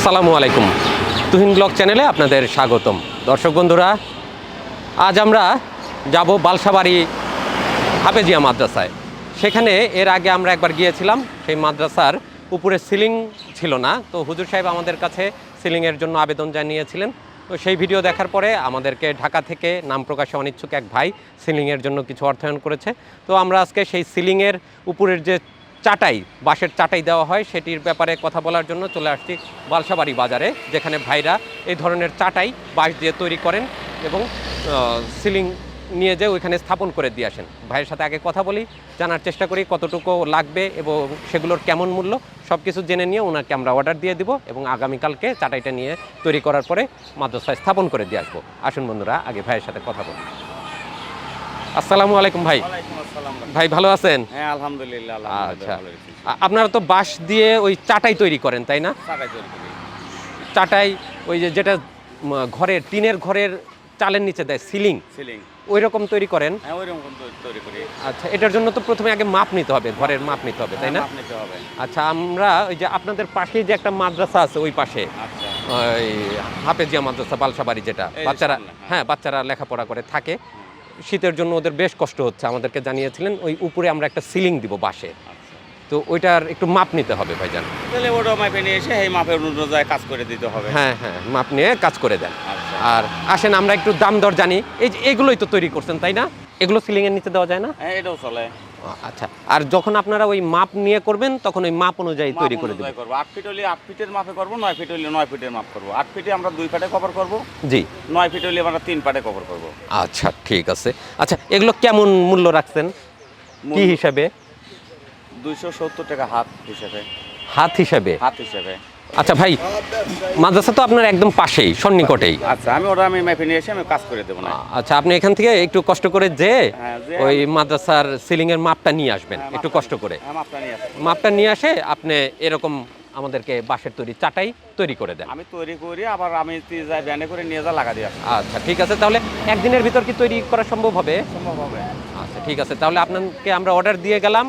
আসসালামু আলাইকুম, তুহিন ব্লগ চ্যানেলে আপনাদের স্বাগতম। দর্শক বন্ধুরা, আজ আমরা যাব বালসাবাড়ি হাফেজিয়া মাদ্রাসায়। সেখানে এর আগে আমরা একবার গিয়েছিলাম, সেই মাদ্রাসার উপরে সিলিং ছিল না, তো হুজুর সাহেব আমাদের কাছে সিলিংয়ের জন্য আবেদন জানিয়েছিলেন। তো সেই ভিডিও দেখার পরে আমাদেরকে ঢাকা থেকে নাম প্রকাশে অনিচ্ছুক এক ভাই সিলিংয়ের জন্য কিছু অর্থায়ন করেছে। তো আমরা আজকে সেই সিলিংয়ের উপরের যে চাটাই, বাঁশের চাটাই দেওয়া হয়, সেটির ব্যাপারে কথা বলার জন্য চলে আসছি বালসাবাড়ি বাজারে, যেখানে ভাইরা এই ধরনের চাটাই বাঁশ দিয়ে তৈরি করেন এবং সিলিং নিয়ে যেয়ে ওইখানে স্থাপন করে দিয়ে আসেন। ভাইয়ের সাথে আগে কথা বলি, জানার চেষ্টা করি কতটুকু লাগবে এবং সেগুলোর কেমন মূল্য, সব কিছু জেনে নিয়ে ওনাকে আমরা অর্ডার দিয়ে দিব এবং আগামীকালকে চাটাইটা নিয়ে তৈরি করার পরে মাদ্রাসায় স্থাপন করে দিয়ে আসবো। আসুন বন্ধুরা, আগে ভাইয়ের সাথে কথা বলি। আসসালামু আলাইকুম ভাই। ভাই ভালো আছেন? হ্যাঁ, আলহামদুলিল্লাহ। আচ্ছা, আপনারা তো বাঁশ দিয়ে ওই চাটাই তৈরি করেন, তাই না? চাটাই ওই যে যেটা ঘরের টিনের ঘরের চালের নিচে দেয় সিলিং, ওই রকম তৈরি করেন? হ্যাঁ, ওই রকম তৈরি করি। আচ্ছা, এটার জন্য তো প্রথমে আগে মাপ নিতে হবে, ঘরের মাপ নিতে হবে, তাই না? মাপ নিতে হবে। আচ্ছা, আমরা ওই যে আপনাদের পাশে যে একটা মাদ্রাসা আছে ওই পাশে, আচ্ছা, ওই হাফেজিয়া মাদ্রাসা বালসাবাড়ি, যেটা বাচ্চারা, হ্যাঁ বাচ্চারা লেখাপড়া করে থাকে, শীতের জন্য ওদের বেশ কষ্ট হচ্ছে, আমাদেরকে জানিয়েছিলেন ওই উপরে আমরা একটা সিলিং দিব বাঁশে। তো ওইটার একটু মাপ নিতে হবে ভাইজান। তাহলে ওটা মাপে নিয়ে এসে এই মাপের অনুযায়ী কাজ করে দিতে হবে। হ্যাঁ হ্যাঁ, মাপ নিয়ে কাজ করে দেন। আচ্ছা। আর আসেন আমরা একটু দাম দর জানি। এই যে এগুলোই তো তৈরি করছেন, তাই না? এগুলো সিলিংয়ের নিচে দেওয়া যায় না? হ্যাঁ, এটাও চলে। আচ্ছা, আর যখন আপনারা ওই মাপ নিয়ে করবেন তখন ওই মাপ অনুযায়ী তৈরি করে দেবেন? 8 ফিট হলে 8 ফিটের মাপে করব, 9 ফিট হলে 9 ফিটের মাপ করব। 8 ফিটে আমরা 2 পাটে কভার করব। জি। 9 ফিট হলে আমরা 3 পাটে কভার করব। আচ্ছা, ঠিক আছে। আচ্ছা, এগুলো কেমন মূল্য রাখছেন, কি হিসাবে? 270 টাকা হাত হিসাবে। হাত হিসাবে? হাত হিসাবে। আচ্ছা ভাই, মাদ্রাসা তো আপনার একদম পাশেই, সন্নিকটেই। আচ্ছা, আমি মাপে নিয়ে এসে আমি কাজ করে দেবো না। আচ্ছা, আপনি এখান থেকে একটু কষ্ট করে ওই মাদ্রাসার সিলিং এর মাপটা নিয়ে আসবেন, একটু কষ্ট করে মাপটা নিয়ে আসে আপনি এরকম আমাদেরকে বাঁশের তৈরি চাটাই তৈরি করে দেন। আমি তৈরি করি, আবার আমি যাই ব্যানে করে নিয়ে যা লাগা দিয়ে আসি। আচ্ছা, ঠিক আছে। তাহলে একদিনের ভিতর কি তৈরি করা সম্ভব হবে? সম্ভব হবে। আচ্ছা, ঠিক আছে। তাহলে আপনাকে আমরা অর্ডার দিয়ে গেলাম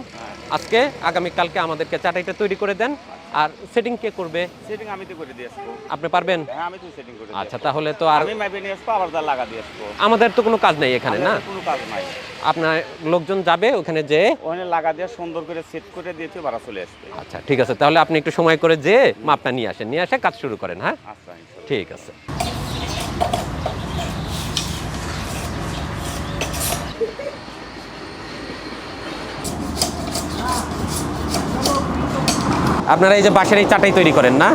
আজকে, আগামীকালকে আমাদেরকে চাটাইটা তৈরি করে দেন। আর সেটিং কে করবে? সেটিং আমি তো করে দিয়ে আসবো। আপনি পারবেন? হ্যাঁ, আমি তো সেটিং করে দিই। আচ্ছা, তাহলে তো আর আমি মাইপে নিয়ে আসবো, আবার যা লাগা দিয়ে আসবো। আমাদের তো কোনো কাজ নেই এখানে, না? কোনো কাজ নাই। আপনার লোকজন যাবে ওখানে, যে ওখানে লাগা দিয়ে সুন্দর করে সেট করে দিয়েছে, বাড়া চলে আসবে। আচ্ছা, ঠিক আছে। তাহলে আপনি একটু সময় করে মাপটা নিয়ে আসেন, নিয়ে আসে কাজ শুরু করেন। হ্যাঁ, আচ্ছা, ঠিক আছে। আপনারা এই যে বাঁশের এই চাটাই তৈরি করেন না?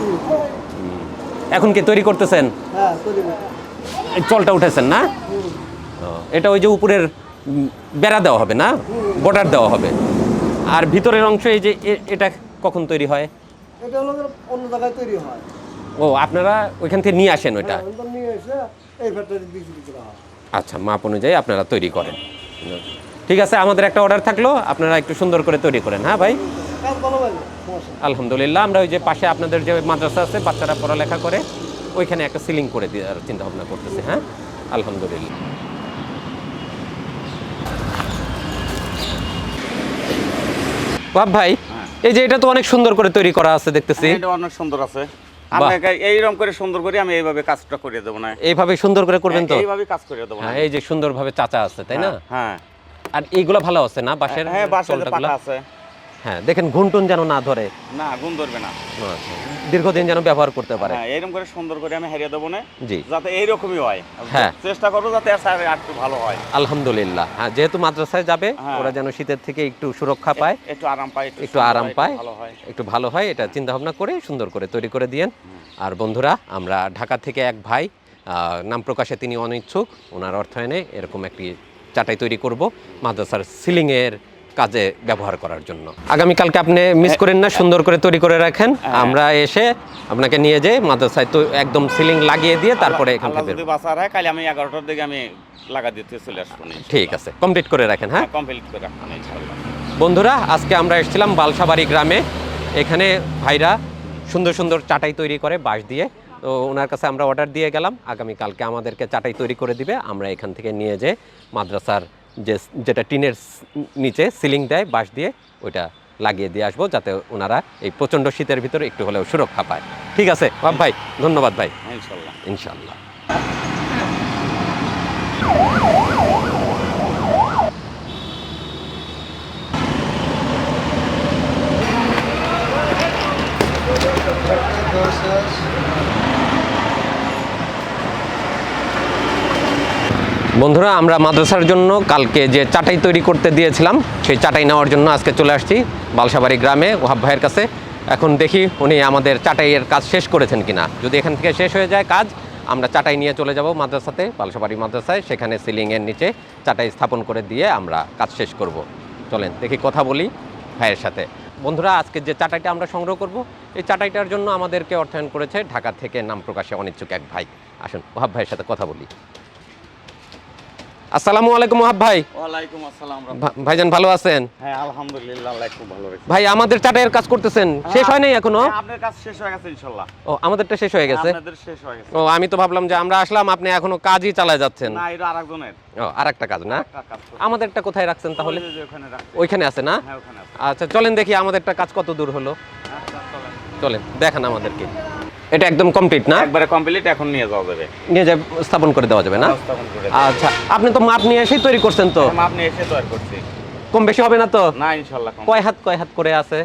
এখন কি তৈরি করতেছেন? এই চলটা উঠেছেন না? এটা ওই যে উপরের বেড়া দেওয়া হবে না, বর্ডার দেওয়া হবে। আর ভিতরের অংশ এই যে এটা কখন তৈরি হয়? এটা হলো অন্য জায়গায় তৈরি হয়। ও, আপনারা ওইখান থেকে নিয়ে আসেন ওইটা? নিয়ে এসে এই ফ্যাক্টরি বিক্রি করা হয়। আচ্ছা, মাপ অনুযায়ী আপনারা তৈরি করেন। ঠিক আছে, আমাদের একটা অর্ডার থাকলো, আপনারা একটু সুন্দর করে তৈরি করেন। হ্যাঁ ভাই, কাজ ভালো ভাই। আলহামদুলিল্লাহ। আমরা ওই যে পাশে আপনাদের যে মাদ্রাসা আছে, বাচ্চারা পড়ালেখা করে, ওইখানে একটা সিলিং করে দেওয়ার চিন্তা ভাবনা করতেছি। হ্যাঁ, আলহামদুলিল্লাহ। বাপ ভাই, এই যে এটা তো অনেক সুন্দর করে তৈরি করা আছে দেখতেছি। এটা অনেক সুন্দর আছে। আপনাকে এইরকম করে সুন্দর করে আমি এইভাবে কাজটা করে দেবো না? এইভাবে সুন্দর করে করবেন তো? এইভাবে কাজ করে দেবো না। হ্যাঁ, এই যে সুন্দরভাবে চাচা আছে, তাই না? হ্যাঁ। আর এইগুলো ভালো আছে না বাঁশের? হ্যাঁ, বাঁশের পাকা আছে। হ্যাঁ, দেখেন ঘুনটুন যেন না ধরে। না, গুণ ধরবে না। দীর্ঘদিন যেন ব্যবহার করতে পারে। হ্যাঁ, এরকম করে সুন্দর করে আমি হারিয়ে দেবো না। জি, যাতে এইরকমই হয়। হ্যাঁ, চেষ্টা করবো যাতে আর একটু ভালো হয়। আলহামদুলিল্লাহ। হ্যাঁ, যেহেতু মাদ্রাসায় যাবে, ওরা যেন শীতের থেকে একটু সুরক্ষা পায়, একটু আরাম পায়, একটু ভালো হয়, এটা চিন্তা ভাবনা করে সুন্দর করে তৈরি করে দিয়েন। আর বন্ধুরা, আমরা ঢাকা থেকে এক ভাই, নাম প্রকাশে তিনি অনিচ্ছুক, ওনার অর্থায়নে এরকম একটি চাটাই তৈরি করব মাদ্রাসার সিলিংয়ের কাজে ব্যবহার করার জন্য। আগামীকালকে আপনি মিস করেন না, সুন্দর করে তৈরি করে রাখেন। আমরা এসে আপনাকে নিয়ে যাই মাদ্রাসায়, তো একদম সিলিং লাগিয়ে দিয়ে তারপরে এখান থেকে যদি বাসা হয়, কাল আমি 11টার দিকে আমি লাগা দিতে চলে আসবো। ঠিক আছে, কমপ্লিট করে রাখেন। হ্যাঁ, কমপ্লিট করে রাখবো ইনশাআল্লাহ। বন্ধুরা, আজকে আমরা এসেছিলাম বালসাবাড়ি গ্রামে। এখানে ভাইরা সুন্দর সুন্দর চাটাই তৈরি করে বাঁশ দিয়ে। তো ওনার কাছে আমরা অর্ডার দিয়ে গেলাম, আগামীকালকে আমাদেরকে চাটাই তৈরি করে দিবে। আমরা এখান থেকে নিয়ে যেয়ে মাদ্রাসার যেটা টিনের নিচে সিলিং দেয় বাঁশ দিয়ে, ওইটা লাগিয়ে দিয়ে আসবো, যাতে ওনারা এই প্রচণ্ড শীতের ভিতরে একটু হলেও সুরক্ষা পায়। ঠিক আছে ওয়াহাব ভাই, ধন্যবাদ ভাই। ইনশাল্লাহ। ইনশাল্লাহ। বন্ধুরা, আমরা মাদ্রাসার জন্য কালকে যে চাটাই তৈরি করতে দিয়েছিলাম, সেই চাটাই নেওয়ার জন্য আজকে চলে আসছি বালসাবাড়ি গ্রামে ওয়াহাব ভাইয়ের কাছে। এখন দেখি উনি আমাদের চাটাইয়ের কাজ শেষ করেছেন কিনা। যদি এখান থেকে শেষ হয়ে যায় কাজ, আমরা চাটাই নিয়ে চলে যাব মাদ্রাসাতে, বালসাবাড়ি মাদ্রাসায়। সেখানে সিলিংয়ের নিচে চাটাই স্থাপন করে দিয়ে আমরা কাজ শেষ করব। চলেন দেখি কথা বলি ভাইয়ের সাথে। বন্ধুরা, আজকে যে চাটাইটা আমরা সংগ্রহ করব, এই চাটাইটার জন্য আমাদেরকে অর্থায়ন করেছে ঢাকা থেকে নাম প্রকাশে অনিচ্ছুক এক ভাই। আসুন ওয়াহাব ভাইয়ের সাথে কথা বলি। আসসালামু আলাইকুম ওয়াহাব ভাই। ওয়ালাইকুম আসসালাম। ভাইজান ভালো আছেন? হ্যাঁ আলহামদুলিল্লাহ, আল্লাহ খুব ভালো রেখেছে। ভাই, আমাদের চাটাইয়ের কাজ করতেছেন, শেষ হয় নাই এখনো? আপনার কাজ শেষ হয়ে গেছে ইনশাআল্লাহ। ও, আমাদেরটা শেষ হয়ে গেছে? আপনাদের শেষ হয়ে গেছে। ও, আমি তো ভাবলাম যে আমরা আসলাম, আপনি এখনো কাজই চালায় যাচ্ছেন। না, এটা আরেকজনের। ও, আরেকটা কাজ না? একটা কাজ করতে। আমাদেরটা কোথায় রাখছেন তাহলে? ওই যে ওখানে রাখছে। ওইখানে আছে না? হ্যাঁ ওখানে আছে। আচ্ছা চলেন দেখি আমাদেরটা কাজ কত দূর হলো। আচ্ছা, চলেন। চলেন দেখান আমাদেরকে। এটা একদম কমপ্লিট না? একবারে কমপ্লিট, এখন নিয়ে যাওয়া যাবে। নিয়ে যা স্থাপন করে দেওয়া যাবে না? স্থাপন করে দেওয়া আচ্ছা, আপনি তো মাপ নিয়ে এসেই তৈরি করছেন তো? যাবে। আপনি এসে তৈরি করছি। কম বেশি হবে না তো? না ইনশাআল্লাহ কম। কয় হাত করে আছে?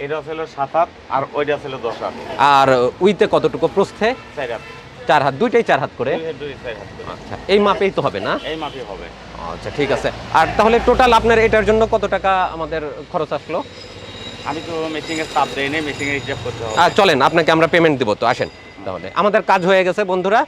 এটা ছিল 7 হাত আর ওইটা ছিল 10 হাত। আর উইতে কতটুকু প্রস্থে? 4 হাত। 4 হাত, দুইটাই 4 হাত করে? দুই 4 হাত করে। আচ্ছা, এই মাপেই তো হবে না? এই মাপই হবে। আচ্ছা ঠিক আছে। আর তাহলে টোটাল আপনার এটার জন্য কত টাকা আমাদের খরচ আসলো? আমি তো মেশিং এর চাপ দেই নাই, মেশিং এর হিসাব করতে হবে। চলেন আপনাকে আমরা পেমেন্ট দিব তো, আসেন তাহলে। আমাদের কাজ হয়ে গেছে বন্ধুরা।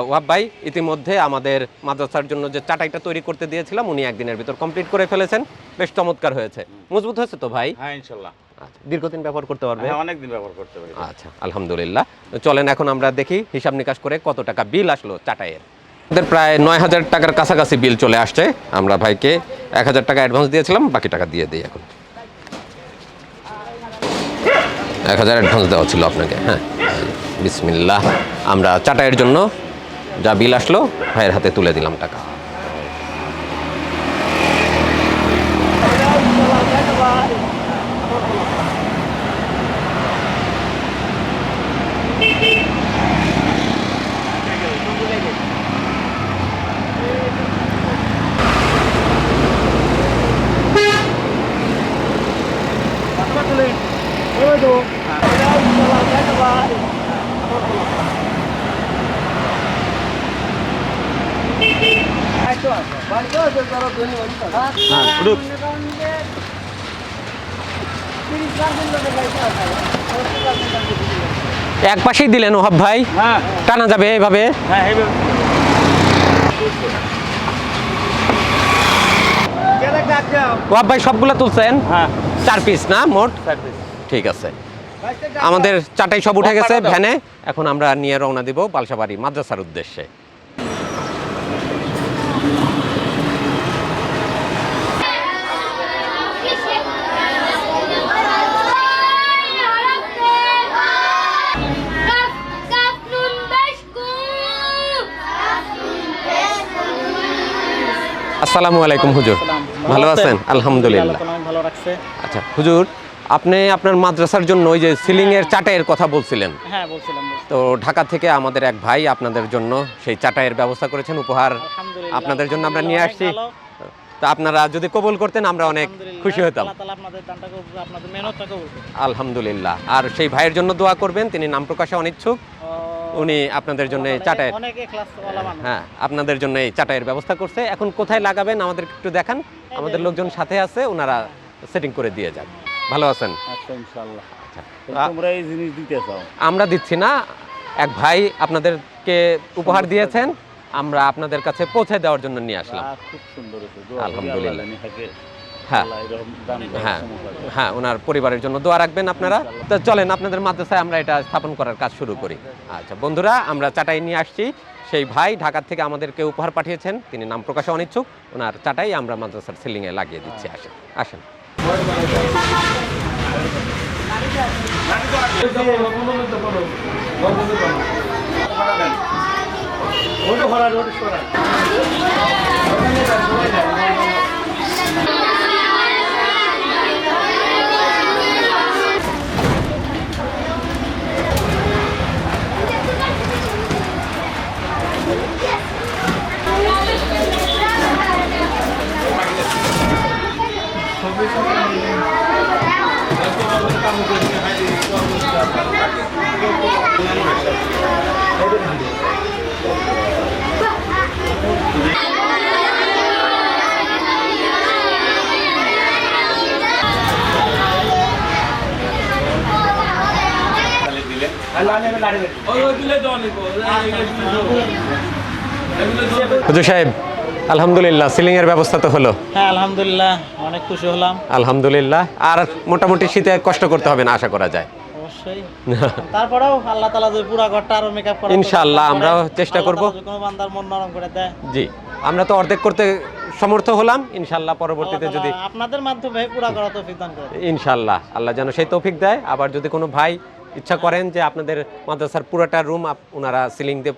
ওয়াহাব ভাই ইতিমধ্যে আমাদের মাদ্রাসার জন্য যে চাটাইটা তৈরি করতে দিয়েছিলাম, উনি একদিনের ভিতর কমপ্লিট করে ফেলেছেন। বেশ চমৎকার হয়েছে, মজবুত হয়েছে তো ভাই? হ্যাঁ ইনশাআল্লাহ। আচ্ছা, দীর্ঘদিন ব্যবহার করতে পারবে? হ্যাঁ অনেক দিন ব্যবহার করতে পারি। আচ্ছা আলহামদুলিল্লাহ। তো চলেন এখন আমরা দেখি হিসাব নিকাশ করে কত টাকা বিল আসলো চাটাইয়ের। আমাদের প্রায় 9,000 টাকার কাছাকাছি বিল চলে আসছে। আমরা ভাইকে 1,000 টাকা অ্যাডভান্স দিয়েছিলাম, বাকি টাকা দিয়ে দিই এখন। 1,000 অ্যাডভান্স দেওয়া ছিল আপনাকে। হ্যাঁ বিসমিল্লাহ। আমরা চাটাইয়ের জন্য যা বিল আসলো ভাইয়ের হাতে তুলে দিলাম টাকা। এক পাশেই দিলেন ওহাব ভাই? হ্যাঁ টানা যাবে এভাবে? হ্যাঁ এইভাবে। ওহাব ভাই সবগুলো তুলছেন? হ্যাঁ 4 পিস না মোট? 4 পিস। ঠিক আছে। আমাদের চাটাই সব উঠে গেছে ভ্যানে। এখন আমরা নিয়ে রওনা দিব বালসাবাড়ি মাদ্রাসার উদ্দেশ্যে। আসসালামু আলাইকুম হুজুর, ভালো আছেন? আলহামদুলিল্লাহ। ভালো রাখছে। আচ্ছা হুজুর, আপনি আপনার মাদ্রাসার জন্য ওই যে সিলিং এর চাটাইয়ের কথা বলছিলেন, হ্যাঁ বলছিলাম। তো ঢাকা থেকে আমাদের এক ভাই আপনাদের জন্য সেই চাটাইয়ের ব্যবস্থা করেছেন, উপহার আপনাদের জন্য আমরা নিয়ে আসছি। তা আপনারা যদি কবুল করতেন আমরা অনেক খুশি হতাম। আলহামদুলিল্লাহ। আর সেই ভাইয়ের জন্য দোয়া করবেন, তিনি নাম প্রকাশে অনিচ্ছুক। উনি আপনাদের জন্য এই চাটাইয়ের, হ্যাঁ আপনাদের জন্য এই চাটাইয়ের ব্যবস্থা করছে। এখন কোথায় লাগাবেন আমাদের একটু দেখান। আমাদের লোকজন সাথে আছে, ওনারা সেটিং করে দিয়ে যান। ভালো আছেন? আচ্ছা ইনশাআল্লাহ। আচ্ছা, তোমরা এই জিনিস দিতে চাও? আমরা দিচ্ছি না, এক ভাই আপনাদেরকে উপহার দিয়েছেন, আমরা আপনাদের কাছে পৌঁছে দেওয়ার জন্য নিয়ে আসলাম। খুব সুন্দর হয়েছে। আলহামদুলিল্লাহ। হ্যাঁ হ্যাঁ হ্যাঁ, ওনার পরিবারের জন্য দোয়া রাখবেন আপনারা। তো চলেন আপনাদের মাদ্রাসায় আমরা এটা স্থাপন করার কাজ শুরু করি। আচ্ছা বন্ধুরা, আমরা চাটাই নিয়ে আসছি। সেই ভাই ঢাকা থেকে আমাদেরকে উপহার পাঠিয়েছেন, তিনি নাম প্রকাশে অনিচ্ছুক। ওনার চাটাই আমরা মাদ্রাসার সিলিংয়ে লাগিয়ে দিচ্ছি। আসেন আসেন। হুজুর সাহেব, আলহামদুলিল্লাহ সিলিং এর ব্যবস্থা তো হলো। হ্যাঁ আলহামদুলিল্লাহ, অনেক খুশি হলাম। আলহামদুলিল্লাহ। আর মোটামুটি শীতে কষ্ট করতে হবে না আশা করা যায়। অবশ্যই। তারপরেও আল্লাহ তাআলা যদি পুরো ঘরটা আরো মেকআপ করে ইনশাআল্লাহ আমরাও চেষ্টা করব। কোনো বান্দার মন নরম করে দেয়। জি, আমরা তো অর্ধেক করতে সমর্থ হলাম, ইনশাআল্লাহ পরবর্তীতে যদি আপনাদের মাধ্যমে পুরো করা তৌফিক দান করে। ইনশাআল্লাহ আল্লাহ যেন সেই তৌফিক দেয়। আবার যদি কোনো ভাই ইচ্ছা করেন যে আপনাদের মাদ্রাসার পুরোটা রুম ওনারা সিলিং দিয়ে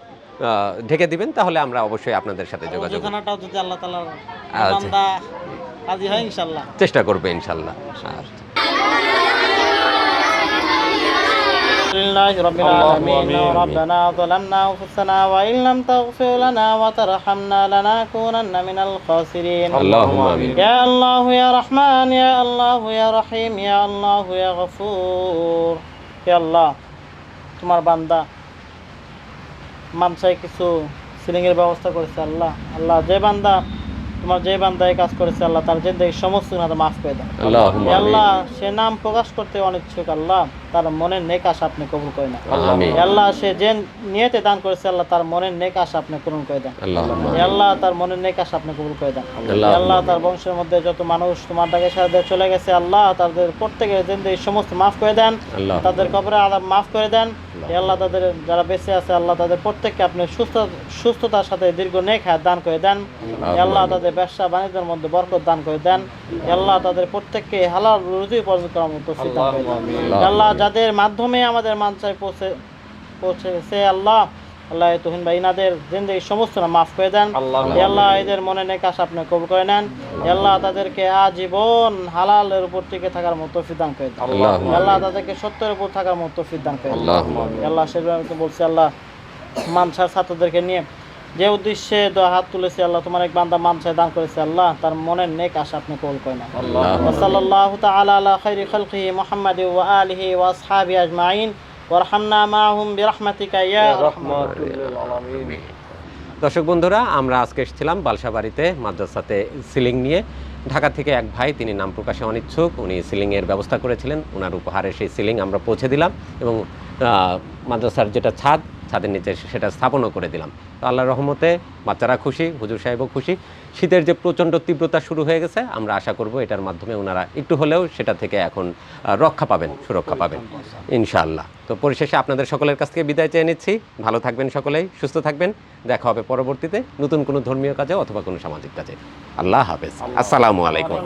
ঢেকে দিবেন, তাহলে আমরা অবশ্যই আপনাদের সাথে যোগাযোগ করব। ওখানটাও যদি আল্লাহ তাআলার আচ্ছা। বান্দা রাজি হয় ইনশাআল্লাহ চেষ্টা করবে ইনশাআল্লাহ। لله رب العالمين. ربنا ظلمنا أنفسنا وإن لم تغفر لنا وترحمنا لنكونن من الخاسرين. اللهم آمين. يا الله يا رحمن يا الله يا رحيم يا الله يا غفور. يا الله তোমার বান্দা মামসায় কিছু সিলিং এর ব্যবস্থা করেছে আল্লাহ। আল্লাহ যে বান্দা তোমার যে বান্দা এই কাজ করেছে আল্লাহ তার জিন্দেগি সমস্ত গুনাহ মাফ করে দাও। আল্লাহুম্মা আমিন। আল্লাহ সে নাম প্রকাশ করতে অনিচ্ছুক আল্লাহ, তার মনের নেক আশা আপনি কবুল করে না। আমিন। আল্লাহ সে যে নিয়তে দান করেছে আল্লাহ তার মনের নেক আশা আপনি পূরণ করে দেন। আল্লাহুম্মা হে আল্লাহ তার মনের নেক আশা আপনি কবুল করে দেন। আল্লাহুম্মা হে আল্লাহ তার বংশের মধ্যে যত মানুষ তোমার ডাকে সাড়া দিয়ে চলে গেছে আল্লাহ তাদের প্রত্যেকের জিন্দেগি সমস্ত মাফ করে দেন। আল্লাহ। তাদের কবরে আযাব মাফ করে দেন। হে আল্লাহ তাদের যারা বেঁচে আছে আল্লাহ তাদের প্রত্যেককে আপনি সুস্থতার সাথে দীর্ঘ নেক হায়াত দান করে দেন। হে আল্লাহ তাদের ব্যবসা বাণিজ্যের মধ্যে বরকত দান করে দেন। হে আল্লাহ তাদের প্রত্যেককে হালাল রুজি উপার্জন করার মতো তৌফিক দান করে দেন। হে আল্লাহ যাদের মাধ্যমে আমাদের মানসায় পৌঁছেছে আল্লাহ আল্লাহ তুহিন ভাই ইনাদের জিন্দেগি সমস্ত না মাফ করে দেন। হে আল্লাহ এদের মনে নেক আশা আপনি কবুল করে নেন। হে আল্লাহ তাদেরকে আজীবন হালালের উপর টিকে থাকার মতো তৌফিক দান করে দেন। হে আল্লাহ তাদেরকে সত্যের উপর থাকার মতো তৌফিক দান করে দেন। হে আল্লাহ সেভাবে বলছি আল্লাহ মানসার ছাত্রদেরকে নিয়ে যে উদ্দেশ্যে হাত তুলেছে আল্লাহ তোমার এক বান্দা মানসায় দান করেছে আল্লাহ তার মনের নেক আশা আপনি কবুল করে নেন। সাল্লাল্লাহু তাআলা আলা খাইরি খালকিহি মুহাম্মাদি ওয়া আলিহি ওয়া আসহাবিহি আজমাইন ওয়ারহামনা মাআহুম বিরহমাতিকা ইয়া রাহমাতুল আলামিন। দর্শক বন্ধুরা, আমরা আজকে এসেছিলাম বালসাবাড়িতে মাদ্রাসাতে সিলিং নিয়ে। ঢাকা থেকে এক ভাই, তিনি নাম প্রকাশে অনিচ্ছুক, উনি সিলিংয়ের ব্যবস্থা করেছিলেন। ওনার উপহারে সেই সিলিং আমরা পৌঁছে দিলাম এবং মাদ্রাসার যেটা ছাদের নিচে সেটা স্থাপনও করে দিলাম। তো আল্লাহর রহমতে বাচ্চারা খুশি, হুজুর সাহেবও খুশি। শীতের যে প্রচণ্ড তীব্রতা শুরু হয়ে গেছে, আমরা আশা করব এটার মাধ্যমে ওনারা একটু হলেও সেটা থেকে এখন রক্ষা পাবেন, সুরক্ষা পাবেন ইনশাআল্লাহ। তো পরিশেষে আপনাদের সকলের কাছ থেকে বিদায় চেয়ে নিচ্ছি। ভালো থাকবেন সকলেই, সুস্থ থাকবেন। দেখা হবে পরবর্তীতে নতুন কোনো ধর্মীয় কাজে অথবা কোনো সামাজিক কাজে। আল্লাহ হাফেজ। আসসালামু আলাইকুম।